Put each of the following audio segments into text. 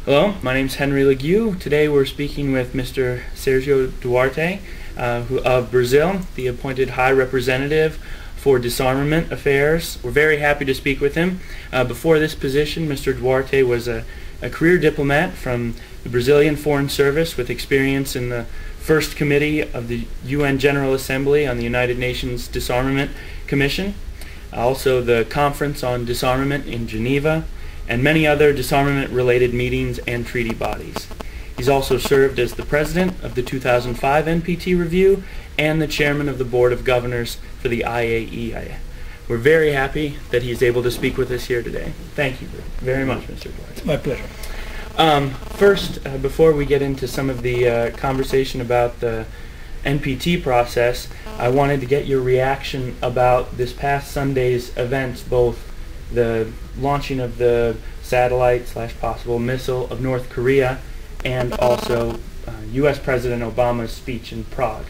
Hello, my name is Henry Legue. Today we're speaking with Mr. Sergio Duarte of Brazil, the appointed High Representative for Disarmament Affairs. We're very happy to speak with him. Before this position, Mr. Duarte was a career diplomat from the Brazilian Foreign Service with experience in the First Committee of the UN General Assembly on the United Nations Disarmament Commission, also the Conference on Disarmament in Geneva, and many other disarmament-related meetings and treaty bodies. He's also served as the president of the 2005 NPT Review and the chairman of the Board of Governors for the IAEA. We're very happy that he's able to speak with us here today. Thank you very much, Mr. Duarte. It's my pleasure. First, before we get into some of the conversation about the NPT process, I wanted to get your reaction about this past Sunday's events, both the launching of the satellite/possible missile of North Korea and also U.S. President Obama's speech in Prague.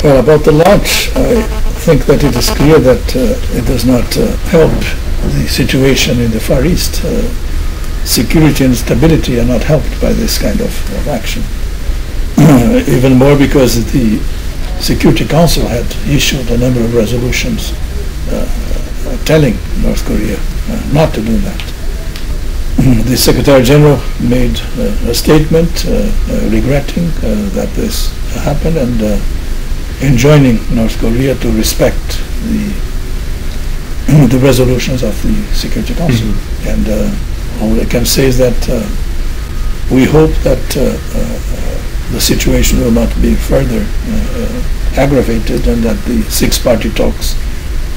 Well, about the launch, I think that it is clear that it does not help the situation in the Far East. Security and stability are not helped by this kind of action. Even more because the Security Council had issued a number of resolutions telling North Korea not to do that. The Secretary General made a statement regretting that this happened and enjoining North Korea to respect the resolutions of the Security Council. Mm-hmm. And all I can say is that we hope that the situation will not be further aggravated and that the six-party talks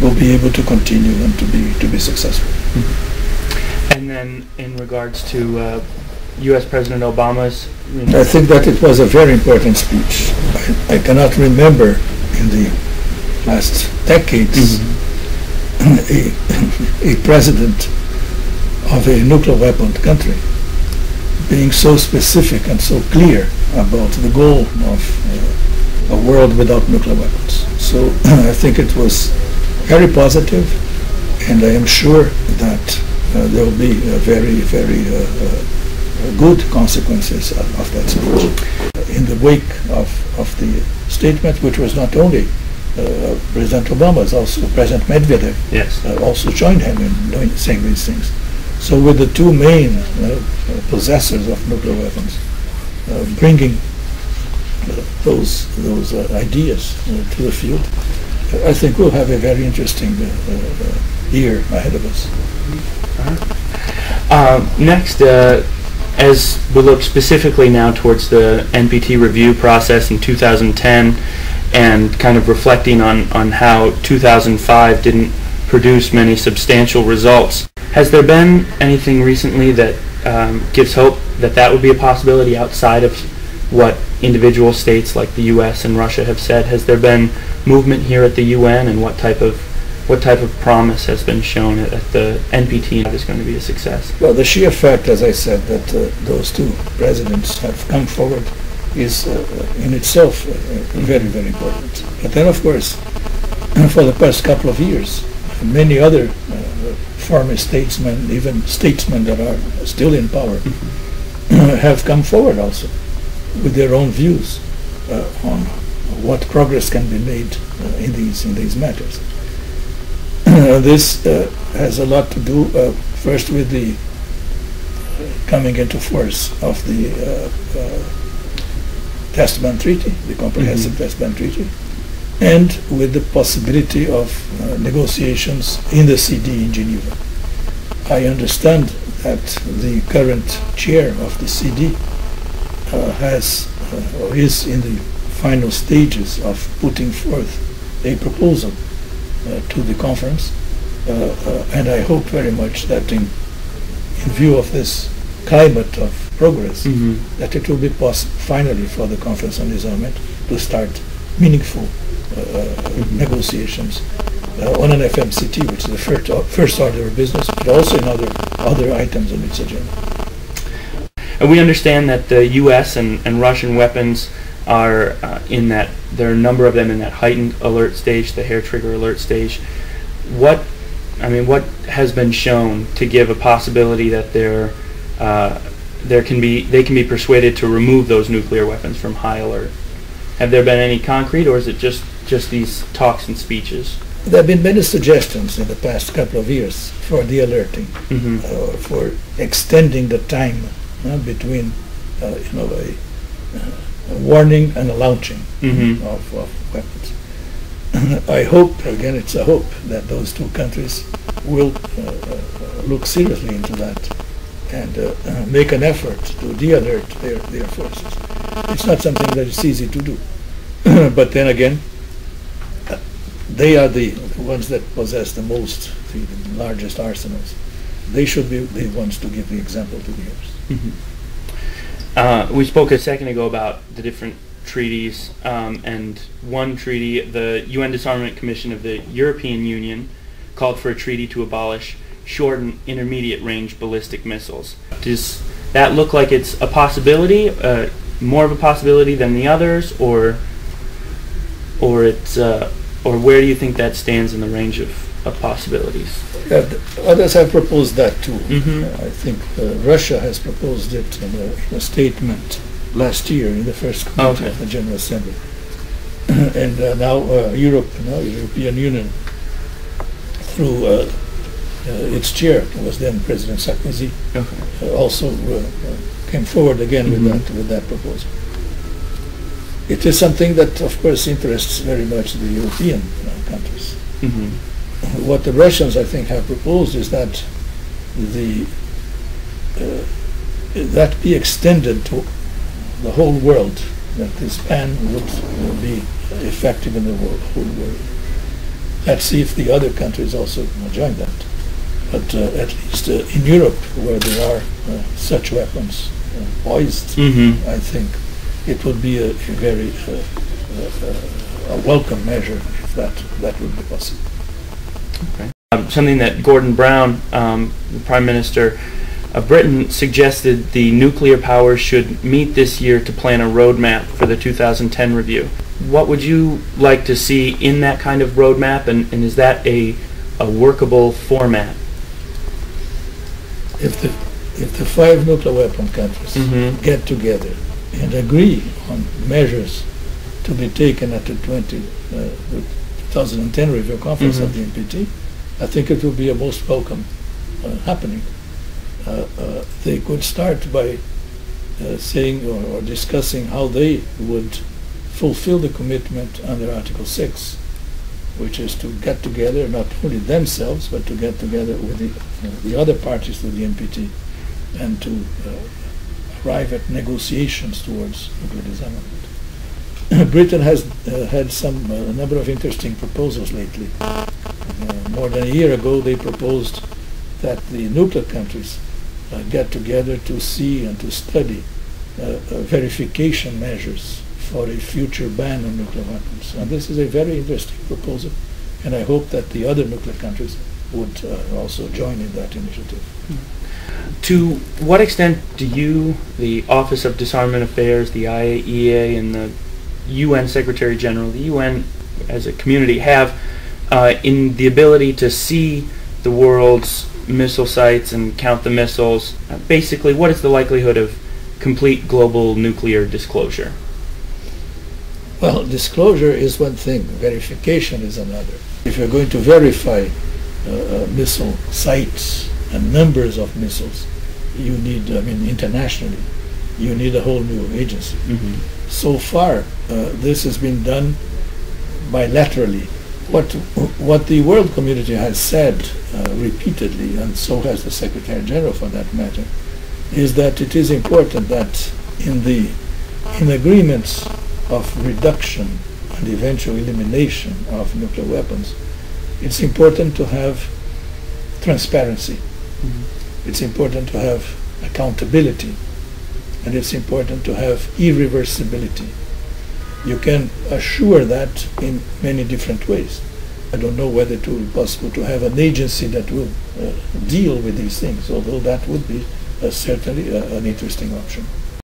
will be able to continue and to be successful. Mm-hmm. And then in regards to U.S. President Obama's... I think that it was a very important speech. I cannot remember in the last decades a president of a nuclear weapon country being so specific and so clear about the goal of a world without nuclear weapons. So I think it was very positive, and I am sure that there will be very, very good consequences of that speech. In the wake of the statement, which was not only President Obama's, also President Medvedev also joined him in saying these things. So with the two main possessors of nuclear weapons bringing those ideas to the field, I think we'll have a very interesting year ahead of us. Next, as we look specifically now towards the NPT review process in 2010 and kind of reflecting on how 2005 didn't produce many substantial results, has there been anything recently that gives hope that that would be a possibility outside of what individual states like the U.S. and Russia have said? Has there been movement here at the UN, and what type of promise has been shown at the NPT that is going to be a success? Well, the sheer fact, as I said, that those two presidents have come forward is in itself very, very important. But then, of course, for the past couple of years, many other former statesmen, even statesmen that are still in power, have come forward also with their own views on what progress can be made in these matters. This has a lot to do first with the coming into force of the Test Ban Treaty, the Comprehensive Test Ban Treaty, and with the possibility of negotiations in the CD in Geneva. I understand that the current chair of the CD is in the final stages of putting forth a proposal to the conference, and I hope very much that in view of this climate of progress, that it will be possible finally for the Conference on Disarmament to start meaningful negotiations on an FMCT, which is the first order of business, but also in other items on its agenda. And we understand that the U.S. and Russian weapons are in that, there are a number of them in that heightened alert stage, the hair trigger alert stage. What has been shown to give a possibility that they're they can be persuaded to remove those nuclear weapons from high alert. Have there been any concrete, or is it just these talks and speeches? There have been many suggestions in the past couple of years for de-alerting, for extending the time between a warning and a launching of weapons. I hope, again it's a hope, that those two countries will look seriously into that and make an effort to de-alert their forces. It's not something that is easy to do. But then again, they are the ones that possess the largest arsenals. They should be the ones to give the example to the others. We spoke a second ago about the different treaties, and one treaty, the UN Disarmament Commission of the European Union, called for a treaty to abolish short and intermediate range ballistic missiles. Does that look like it's a possibility, more of a possibility than the others, or where do you think that stands in the range of possibilities? Others have proposed that too. I think Russia has proposed it in a statement last year in the first committee of the General Assembly. And now European Union, through its chair, who was then President Sarkozy, also came forward again with that proposal. It is something that, of course, interests very much the European countries. What the Russians, I think, have proposed is that that be extended to the whole world, that this ban would be effective in the whole world. Let's see if the other countries also join that. But at least in Europe, where there are such weapons poised, I think it would be a very welcome measure if that would be possible. Okay. Something that Gordon Brown, the Prime Minister of Britain, suggested the nuclear powers should meet this year to plan a roadmap for the 2010 review. What would you like to see in that kind of roadmap, and is that a workable format? If the 5 nuclear weapon countries get together and agree on measures to be taken at the 2010 review conference of the NPT, I think it will be a most welcome happening. They could start by saying or discussing how they would fulfill the commitment under Article 6, which is to get together, not only themselves, but to get together with the other parties to the NPT and to arrive at negotiations towards nuclear disarmament. Britain has had a number of interesting proposals lately. More than a year ago, they proposed that the nuclear countries get together to see and to study verification measures for a future ban on nuclear weapons. And this is a very interesting proposal, and I hope that the other nuclear countries would also join in that initiative. To what extent do you, the Office of Disarmament Affairs, the IAEA, and the UN Secretary General, the UN as a community, have in the ability to see the world's missile sites and count the missiles? Basically, what is the likelihood of complete global nuclear disclosure? Well, disclosure is one thing, verification is another. If you're going to verify missile sites and numbers of missiles, you need, internationally, you need a whole new agency. So far, this has been done bilaterally. What the world community has said repeatedly, and so has the Secretary General for that matter, is that it is important that in agreements of reduction and eventual elimination of nuclear weapons, it's important to have transparency. It's important to have accountability, and it's important to have irreversibility. You can assure that in many different ways. I don't know whether it will be possible to have an agency that will deal with these things, although that would be certainly an interesting option.